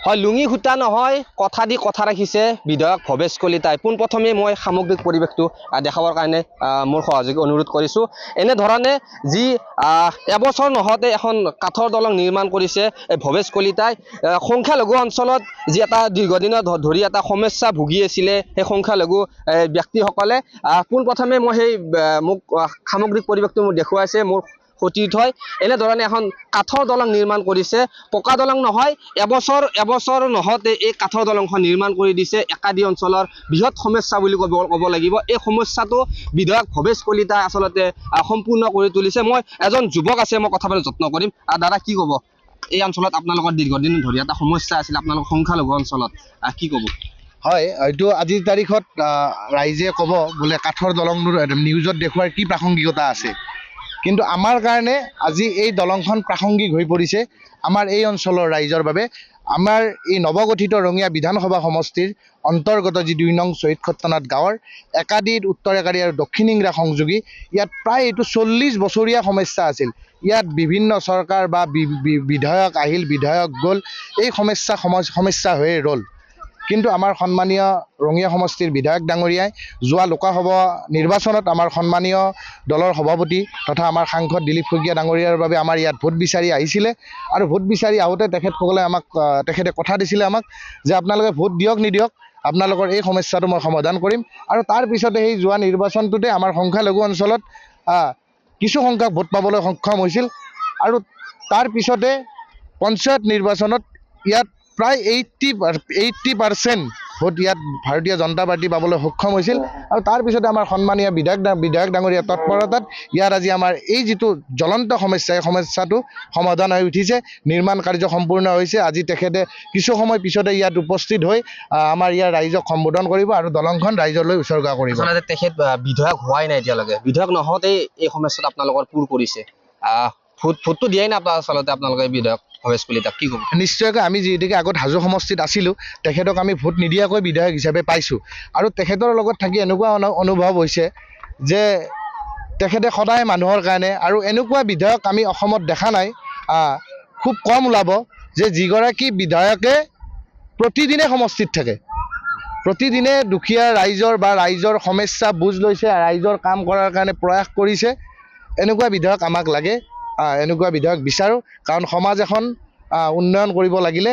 হয় লুঙি সূতা নহয় কথা দি কথা ৰাখিছে বিধায়ক ভৱেশ কলিতাই। পোনপ্ৰথমে মই সামগ্ৰিক পৰিৱেশটো দেখাবৰ কাৰণে মোৰ সহযোগী অনুৰোধ কৰিছোঁ। এনেধৰণে যি এবছৰ নহওঁতে এখন কাঠৰ দলং নিৰ্মাণ কৰিছে ভৱেশ কলিতাই। সংখ্যালঘু অঞ্চলত যি এটা দীৰ্ঘদিনৰ ধৰি এটা সমস্যা ভুগি আছিলে সেই সংখ্যালঘু ব্যক্তিসকলে পোনপ্ৰথমে মই সেই মোক সামগ্ৰিক পৰিৱেশটো মোক দেখুৱাইছে মোৰ সতীৰ্থই। এনেধৰণে এখন কাঠৰ দলং নিৰ্মাণ কৰিছে, পকা দলং নহয়। এবছৰ নহওঁতে এই কাঠৰ দলংখন নিৰ্মাণ কৰি দিছে। একাদি অঞ্চলৰ বৃহৎ সমস্যা বুলি ক'ব লাগিব। এই সমস্যাটো বিধায়ক ভৱেশ কলিতাই আচলতে সম্পূৰ্ণ কৰি তুলিছে। মই এজন যুৱক আছে, মই কথা পাতিব যত্ন কৰিম। দাদা কি ক'ব, এই অঞ্চলত আপোনালোকৰ দীৰ্ঘদিন ধৰি এটা সমস্যা আছিল আপোনালোকৰ সংখ্যালঘু অঞ্চলত, কি ক'ব? হয়, এইটো আজিৰ তাৰিখত ৰাইজে ক'ব বোলে কাঠৰ দলংবোৰ নিউজত দেখুৱাৰ কি প্ৰাসংগিকতা আছে, কিন্তু আমাৰ কাৰণে আজি এই দলংখন প্ৰাসংগিক হৈ পৰিছে আমাৰ এই অঞ্চলৰ ৰাইজৰ বাবে। আমাৰ এই নৱগঠিত ৰঙিয়া বিধানসভা সমষ্টিৰ অন্তৰ্গত যি ২ নং শ্বহীদ সত্যনাথ গাঁৱৰ একাদিত উত্তৰ একাদি আৰু দক্ষিণ ইংৰা সংযোগী, ইয়াত প্ৰায় এইটো ৪০ বছৰীয়া সমস্যা আছিল। ইয়াত বিভিন্ন চৰকাৰ বা বিধায়ক আহিল, বিধায়ক গ'ল, এই সমস্যা হৈয়ে ৰ'ল। কিন্তু আমাৰ সন্মানীয় ৰঙিয়া সমষ্টিৰ বিধায়ক ডাঙৰীয়াই যোৱা লোকসভা নিৰ্বাচনত আমাৰ সন্মানীয় দলৰ সভাপতি তথা আমাৰ সাংসদ দিলীপ শইকীয়া ডাঙৰীয়াৰ বাবে আমাৰ ইয়াত ভোট বিচাৰি আহিছিলে। আৰু ভোট বিচাৰি আহোঁতে তেখেতে কথা দিছিলে আমাক যে আপোনালোকে ভোট দিয়ক নিদিয়ক, আপোনালোকৰ এই সমস্যাটো মই সমাধান কৰিম। আৰু তাৰপিছতে সেই যোৱা নিৰ্বাচনটোতে আমাৰ সংখ্যালঘু অঞ্চলত কিছু সংখ্যক ভোট পাবলৈ সক্ষম হৈছিল। আৰু তাৰপিছতে পঞ্চায়ত নিৰ্বাচনত ইয়াত প্ৰায় 80% ভোট ইয়াত ভাৰতীয় জনতা পাৰ্টি পাবলৈ সক্ষম হৈছিল। আৰু তাৰপিছতে আমাৰ সন্মানীয় বিধায়ক ডাঙৰীয়া তৎপৰতাত ইয়াত আজি আমাৰ এই যিটো জ্বলন্ত সমস্যা, এই সমস্যাটো সমাধান হৈ উঠিছে, নিৰ্মাণ কাৰ্য সম্পূৰ্ণ হৈছে। আজি তেখেতে কিছু সময় পিছতে ইয়াত উপস্থিত হৈ আমাৰ ইয়াৰ ৰাইজক সম্বোধন কৰিব আৰু দলংখন ৰাইজলৈ উচৰ্গা কৰিব। তেখেত বিধায়ক হোৱাই নাই এতিয়ালৈকে, বিধায়ক নহওঁতেই এই সমস্যাটো আপোনালোকৰ পূৰ কৰিছে। ভোটটো দিয়াই নাই আচলতে আপোনালোকে বিধায়ক ভৱেশ কলিতাক, কি ক'ব? নিশ্চয়কৈ আমি যিহেতুকে আগত হাজো সমষ্টিত আছিলোঁ, তেখেতক আমি ভোট নিদিয়াকৈ বিধায়ক হিচাপে পাইছোঁ। আৰু তেখেতৰ লগত থাকি এনেকুৱা অনুভৱ হৈছে যে তেখেতে সদায় মানুহৰ কাৰণে, আৰু এনেকুৱা বিধায়ক আমি অসমত দেখা নাই, খুব কম ওলাব যে যিগৰাকী বিধায়কে প্ৰতিদিনে সমষ্টিত থাকে, প্ৰতিদিনে দুখীয়া ৰাইজৰ সমস্যা বুজ লৈছে, ৰাইজৰ কাম কৰাৰ কাৰণে প্ৰয়াস কৰিছে। এনেকুৱা বিধায়ক আমাক লাগে, এনেকুৱা বিধায়ক বিচাৰোঁ। কাৰণ সমাজ এখন উন্নয়ন কৰিব লাগিলে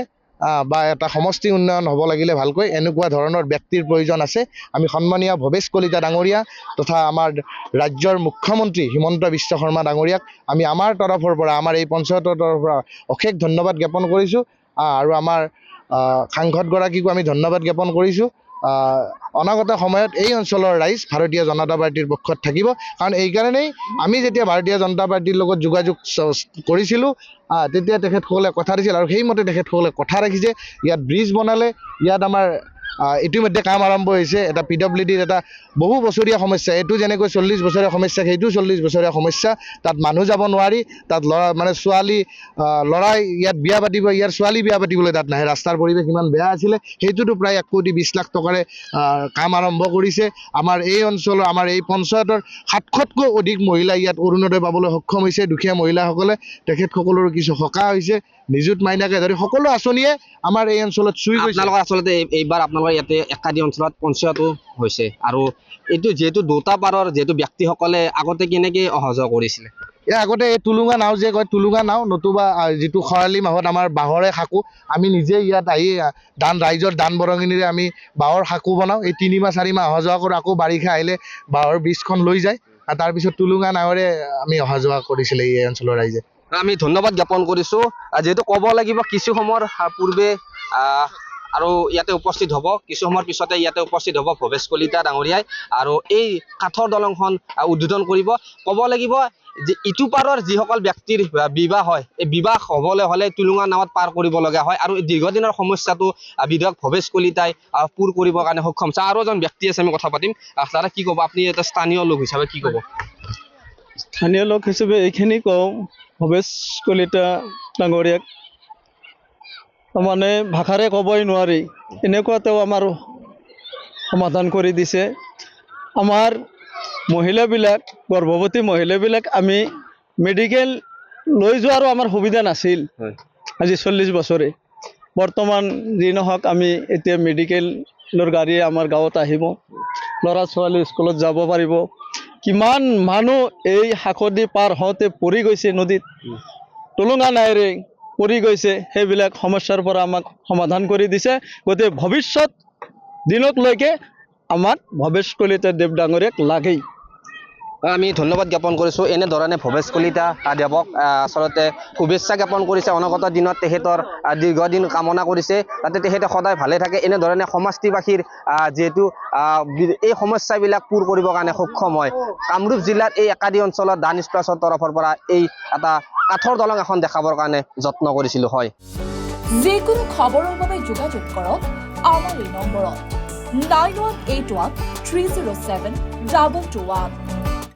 বা এটা সমষ্টি উন্নয়ন হ'ব লাগিলে ভালকৈ এনেকুৱা ধৰণৰ ব্যক্তিৰ প্ৰয়োজন আছে। আমি সন্মানীয় ভৱেশ কলিতা ডাঙৰীয়া তথা আমাৰ ৰাজ্যৰ মুখ্যমন্ত্ৰী হিমন্ত বিশ্ব শৰ্মা ডাঙৰীয়াক আমি আমাৰ তৰফৰ পৰা, আমাৰ এই পঞ্চায়তৰ তৰফৰ পৰা অশেষ ধন্যবাদ জ্ঞাপন কৰিছোঁ। আৰু আমাৰ সাংসদগৰাকীকো আমি ধন্যবাদ জ্ঞাপন কৰিছোঁ। অনাগত সময়ত এই অঞ্চলৰ ৰাইজ ভাৰতীয় জনতা পাৰ্টিৰ পক্ষত থাকিব। কাৰণ এইকাৰণেই আমি যেতিয়া ভাৰতীয় জনতা পাৰ্টিৰ লগত যোগাযোগ কৰিছিলোঁ, তেতিয়া তেখেতসকলে কথা দিছিল আৰু সেইমতে তেখেতসকলে কথা ৰাখিছে। ইয়াত ব্ৰিজ বনালে, ইয়াত আমাৰ ইতিমধ্যে কাম আৰম্ভ হৈছে। এটা PWDৰ এটা বহু বছৰীয়া সমস্যা, এইটো যেনেকৈ 40 বছৰীয়া সমস্যা, সেইটো 40 বছৰীয়া সমস্যা। তাত মানুহ যাব নোৱাৰি, তাত ল'ৰাই ইয়াত বিয়া পাতিব, ইয়াৰ ছোৱালী বিয়া পাতিবলৈ তাত নাহে। ৰাস্তাৰ পৰিৱেশ ইমান বেয়া আছিলে, সেইটোতো প্ৰায় 1,20,00,000 টকাৰে কাম আৰম্ভ কৰিছে। আমাৰ এই অঞ্চলৰ, আমাৰ এই পঞ্চায়তৰ 700তকৈ অধিক মহিলা ইয়াত অৰুণোদয় পাবলৈ সক্ষম হৈছে। দুখীয়া মহিলাসকলে তেখেতসকলৰো কিছু সকাহ হৈছে, নিযুত মাইনাকে ধৰি সকলো আঁচনিয়ে আমাৰ এই অঞ্চলত চুই গৈছে। আচলতে এইবাৰ আপোনালোকৰ ইয়াতে একাদি অঞ্চলত পঞ্চায়তো হৈছে, আৰু এইটো যিহেতু দুটা পাৰৰ যিহেতু ব্যক্তিসকলে আগতে কেনেকৈ অহা যোৱা কৰিছিলে? আগতে এই টুলুঙা নাও যে কয়, টুলুঙা নাও, নতুবা যিটো খৰালি মাহত আমাৰ বাঁহৰে সাঁকো, আমি নিজে ইয়াত আহি ৰাইজৰ দান বৰঙণিৰে আমি বাঁহৰ সাঁকো বনাওঁ। এই 3 মাহ 4 মাহ অহা যোৱা কৰোঁ, আকৌ বাৰিষা আহিলে বাঁহৰ বীজখন লৈ যায়, আৰু তাৰপিছত টুলুঙা নাৱেৰে আমি অহা যোৱা কৰিছিলে এই অঞ্চলৰ ৰাইজে। আমি ধন্যবাদ জ্ঞাপন কৰিছোঁ। যিহেতু ক'ব লাগিব কিছু সময়ৰ পূৰ্বে আৰু ইয়াতে উপস্থিত হ'ব, কিছু সময়ৰ পিছতে ইয়াতে উপস্থিত হ'ব ভৱেশ কলিতা ডাঙৰীয়াই, আৰু এই কাঠৰ দলংখন উদ্বোধন কৰিব। ক'ব লাগিব যে ইটো পাৰৰ যিসকল ব্যক্তিৰ বিবাহ হয়, এই বিবাহ হ'বলৈ হ'লে টুলুঙা নাৱত পাৰ কৰিব লগা হয়, আৰু এই দীৰ্ঘদিনৰ সমস্যাটো বিধায়ক ভৱেশ কলিতাই পূৰ কৰিবৰ কাৰণে সক্ষম হৈছে। আৰু এজন ব্যক্তি আছে, আমি কথা পাতিম। দাদা কি ক'ব, আপুনি এটা স্থানীয় লোক হিচাপে কি ক'ব? স্থানীয় লোক হিচাপে এইখিনি কওঁ, ভৱেশ কলিতা ডাঙৰীয়াক মানে ভাষাৰে ক'বই নোৱাৰি, এনেকুৱা তেওঁ আমাৰ সমাধান কৰি দিছে। আমাৰ মহিলাবিলাক, গৰ্ভৱতী মহিলাবিলাক আমি মেডিকেল লৈ যোৱাৰো আমাৰ সুবিধা নাছিল আজি 40 বছৰে। বৰ্তমান যি নহওক আমি এতিয়া মেডিকেলৰ গাড়ী আমাৰ গাঁৱত আহিব, ল'ৰা ছোৱালী স্কুলত যাব পাৰিব। কিমান মানুহ এই শাকদি পাৰ হওঁতে পৰি গৈছে নদীত, টুলুঙা নাইৰে পৰি গৈছে, সেইবিলাক সমস্যাৰ পৰা আমাক সমাধান কৰি দিছে। গতিকে ভৱিষ্যত দিনকলৈকে আমাক ভৱেশ কলিতা দেৱ ডাঙৰীয়াক লাগেই। আমি ধন্যবাদ জ্ঞাপন কৰিছোঁ। এনেধৰণে ভৱেশ কলিতা দেৱক আচলতে শুভেচ্ছা জ্ঞাপন কৰিছে। অনাগত দিনত তেখেতৰ দীৰ্ঘদিন কামনা কৰিছে যাতে তেখেতে সদায় ভালে থাকে। এনেধৰণে সমাজটিবাসীৰ যিহেতু এই সমস্যাবিলাক পূৰ কৰিবৰ কাৰণে সক্ষম হয়। কামৰূপ জিলাৰ এই একাডী অঞ্চলত দান স্প্লাছৰ তৰফৰ পৰা এই এটা কাঠৰ দলং এখন দেখাবৰ কাৰণে যত্ন কৰিছিলোঁ। হয়, যিকোনো খবৰৰ বাবে যোগাযোগ কৰক আমাৰ এই নম্বৰত 9181 307 221।